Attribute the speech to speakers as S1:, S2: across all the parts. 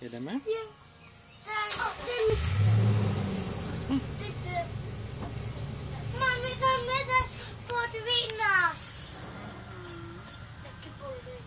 S1: Jedeme?
S2: Mami, tam jede podvína. Taky podvína.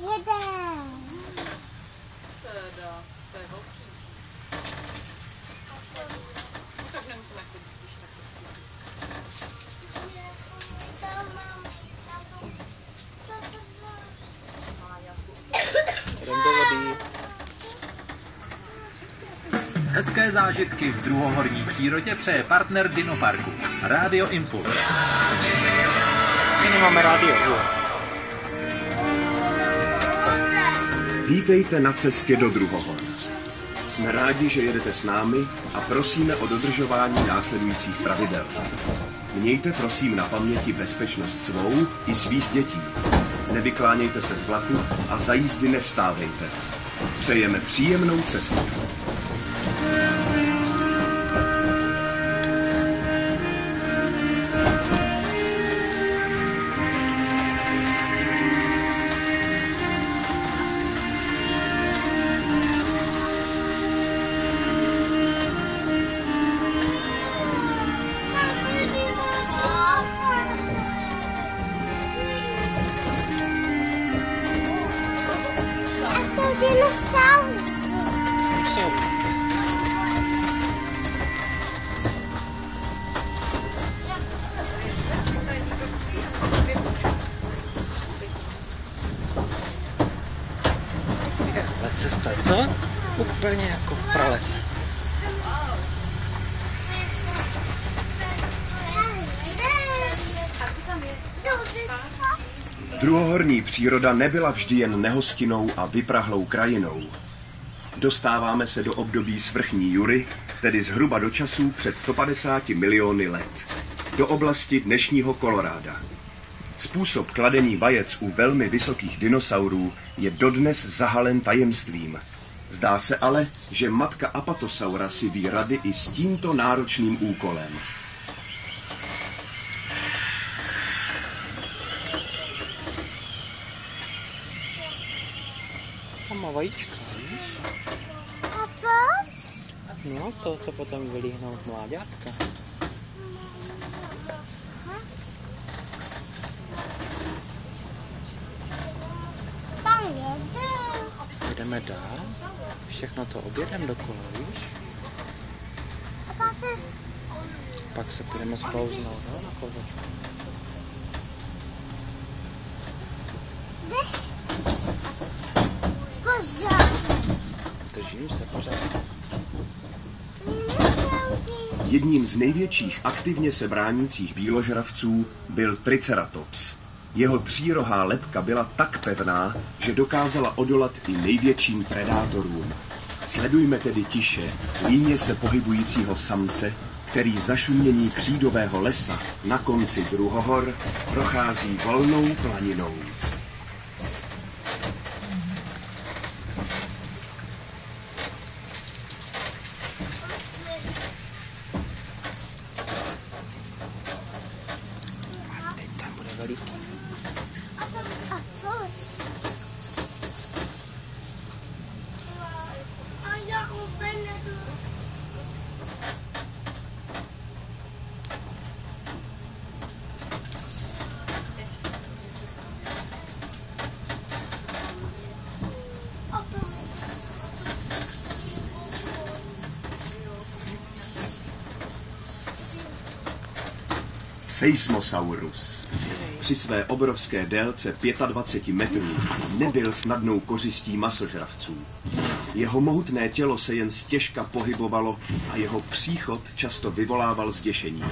S2: Jede.
S3: Teda, to je velký. Tak nemusíme chodit, když tak
S1: Jdem do vody.
S4: Hezké zážitky v druhohorní přírodě přeje partner Dinoparku. Rádio Impuls.
S1: My nemáme rádio, jo.
S5: Vítejte na cestě do Druhohor. Jsme rádi, že jedete s námi a prosíme o dodržování následujících pravidel. Mějte prosím na paměti bezpečnost svou i svých dětí. Nevyklánějte se z vlaku a za jízdy nevstávejte. Přejeme příjemnou cestu.
S2: Dinosaurus.
S1: Ale cesta, co? Úplně jako v pralese.
S5: Druhohorní příroda nebyla vždy jen nehostinnou a vyprahlou krajinou. Dostáváme se do období svrchní jury, tedy zhruba do časů před 150 miliony let. Do oblasti dnešního Koloráda. Způsob kladení vajec u velmi vysokých dinosaurů je dodnes zahalen tajemstvím. Zdá se ale, že matka Apatosaura si ví rady i s tímto náročným úkolem.
S1: Tam má vajíčka, víš? No, z toho se potom vylíhnou mláďátka.
S2: Tam jede.
S1: Jdeme dál. Všechno to objedeme dokola, víš?
S2: A
S1: Pak se půjdeme sklouznout, no, na kozočku.
S2: jdeš? Pořád.
S1: Držím se pořád.
S5: Jedním z největších aktivně se bránících býložravců byl Triceratops. Jeho třírohá lebka byla tak pevná, že dokázala odolat i největším predátorům. Sledujme tedy tiše líně se pohybujícího samce, který zašumění křídového lesa na konci Druhohor prochází volnou planinou.
S1: Tam bude veliký.
S2: A já úplně jdu.
S5: Seismosaurus. Při své obrovské délce 25 metrů nebyl snadnou kořistí masožravců. Jeho mohutné tělo se jen stěžka pohybovalo a jeho příchod často vyvolával zděšení.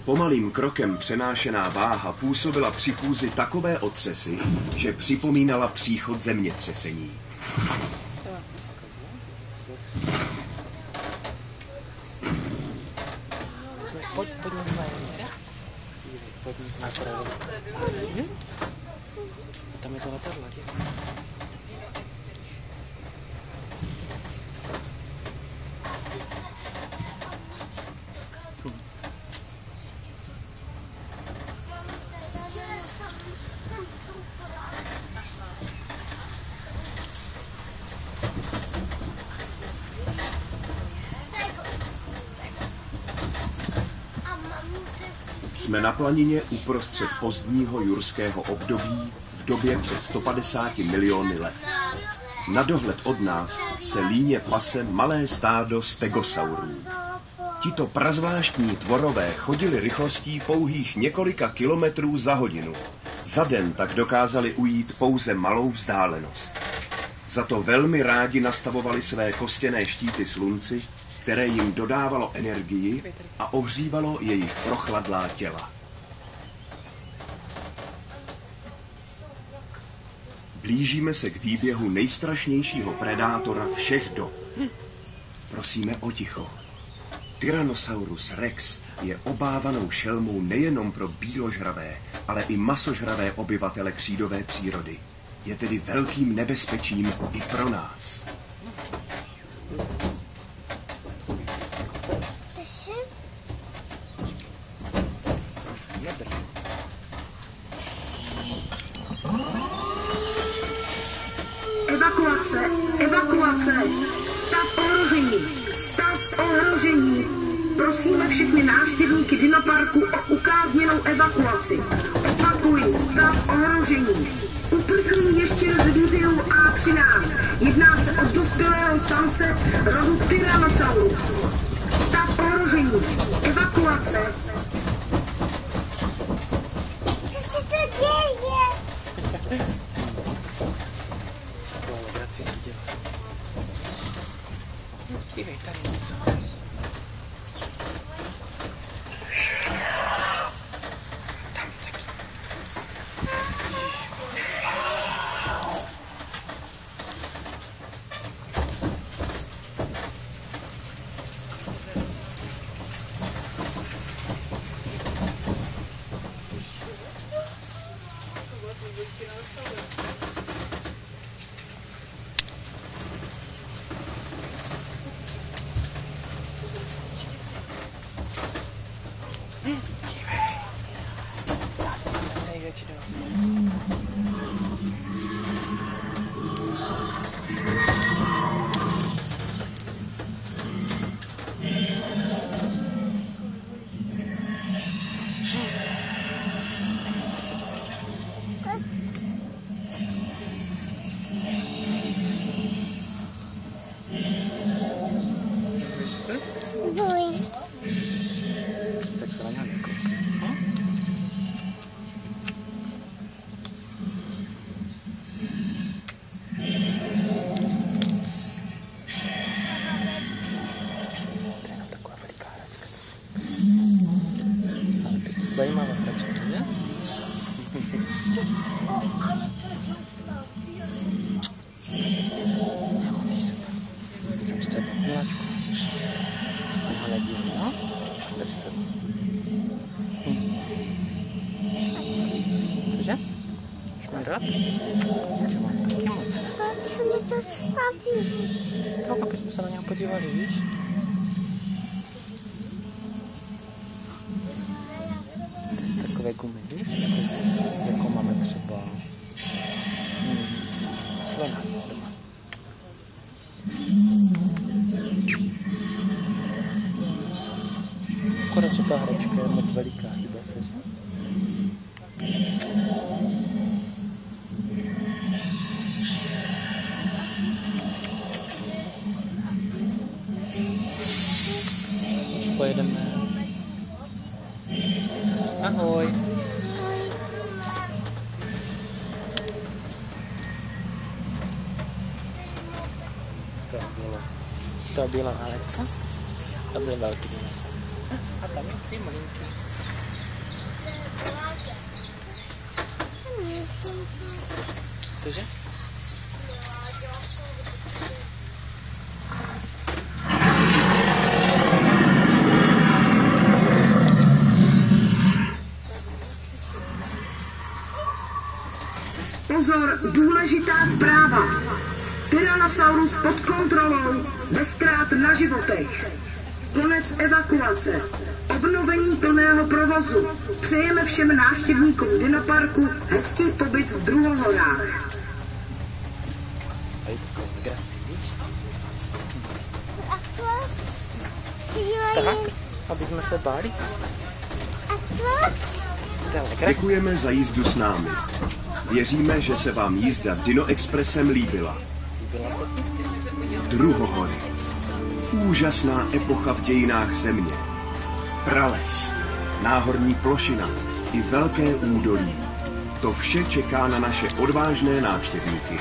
S5: Pomalým krokem přenášená váha působila při chůzi takové otřesy, že připomínala příchod zemětřesení.
S1: Pojď na jednice. Pojď na pravé. Tam je to letadlo, dě.
S5: Jsme na planině uprostřed pozdního jurského období v době před 150 miliony let. Na dohled od nás se líně pase malé stádo stegosaurů. Tito prazvláštní tvorové chodili rychlostí pouhých několika kilometrů za hodinu. Za den tak dokázali ujít pouze malou vzdálenost. Za to velmi rádi nastavovali své kostěné štíty slunci, které jim dodávalo energii a ohřívalo jejich prochladlá těla. Blížíme se k výběhu nejstrašnějšího predátora všech dob. Prosíme o ticho. Tyrannosaurus rex je obávanou šelmou nejenom pro bíložravé, ale i masožravé obyvatele křídové přírody. Je tedy velkým nebezpečím i pro nás.
S6: Evakuace, evakuace, stav ohrožení. Prosíme všechny návštěvníky dinoparku o ukázněnou evakuaci. Opakuji, stav ohrožení. Uprchlý ještěr z výběhu A13. Jedná se o dospělého samce rodu Tyrannosaurus. Stav ohrožení, evakuace.
S2: Co se to děje?
S1: Dívej, tady něco. Tam taky. Největší dost.
S2: Boj.
S1: Tak se na něho nekoukej. To je jenom taková veliká hračka. Ale teď zajímavá hračka, ne? Nemusíš se tam. Jsem s tebou, miláčku. Ale divno, drž se. Cože? Šmrdrat? Že mám taky moc.
S2: Proč mi to staví?
S1: No, pak jsme se na něho podívali, víš? To je takové gumy, víš? Jako máme třeba slona doma. Akorát, že ta hračka je moc veliká, hýbe se, že? Už pojedeme. Ahoj. To bylo ale co? To byl velký dinosaur. A tam je ty malinký. Cože?
S6: Pozor, důležitá zpráva. Tyrannosaurus pod kontrolou, bez ztrát na životech. Konec evakuace. Obnovení plného provozu. Přejeme všem návštěvníkům dinoparku hezký pobyt v Druhohorách.
S1: A je takovou migraci, víš?
S2: A proč?
S1: Tak, aby jsme se báli.
S2: A
S1: To je legrace.
S5: Děkujeme za jízdu s námi. Věříme, že se vám jízda Dino Expressem líbila. Druhohory. Úžasná epocha v dějinách země. Prales, náhorní plošina i velké údolí. To vše čeká na naše odvážné návštěvníky.